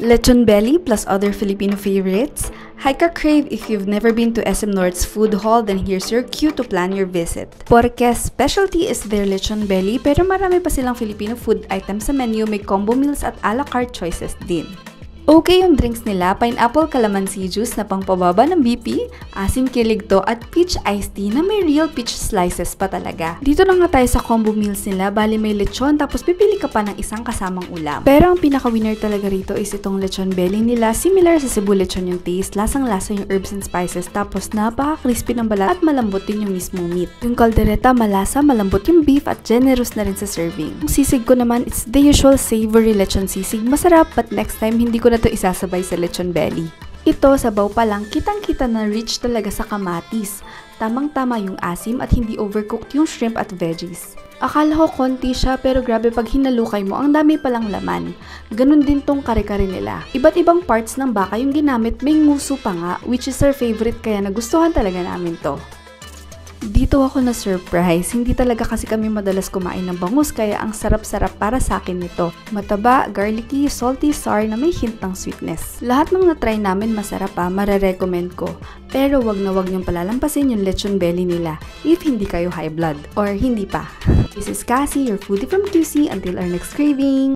Lechon belly plus other Filipino favorites. Hi ka crave, if you've never been to SM North's food hall, then here's your cue to plan your visit. Porque specialty is their lechon belly, pero marami pa silang Filipino food items sa menu, may combo meals at a la carte choices din. Okay yung drinks nila, pineapple calamansi juice na pangpababa ng BP, asim kiligto at peach iced tea na may real peach slices pa talaga. Dito na nga tayo sa combo meals nila, bali may lechon tapos pipili ka pa ng isang kasamang ulam. Pero ang pinaka-winner talaga rito is itong lechon belly nila, similar sa Cebu lechon yung taste, lasang-lasa yung herbs and spices tapos napaka-crispy ng balat at malambot din yung mismong meat. Yung caldereta malasa, malambot yung beef at generous na rin sa serving. Yung sisig ko naman, it's the usual savory lechon sisig, masarap but next time hindi ko na to isasabay sa lechon belly. Ito, sabaw pa lang, kitang-kita na rich talaga sa kamatis. Tamang-tama yung asim at hindi overcooked yung shrimp at veggies. Akala ko konti siya pero grabe pag hinalukay mo, ang dami palang laman. Ganun din tong kare-kare nila. Iba't ibang parts ng baka yung ginamit, may nguso pa nga, which is our favorite kaya nagustuhan talaga namin to. Dito ako na surprise, hindi talaga kasi kami madalas kumain ng bangus kaya ang sarap-sarap para sa akin nito. Mataba, garlicky, salty, sour na may hint ng sweetness. Lahat ng na-try namin masarap pa, mare-recommend ko. Pero wag na wag niyong palalampasin yung lechon belly nila if hindi kayo high blood or hindi pa. This is Cassie, your foodie from QC. Until our next craving!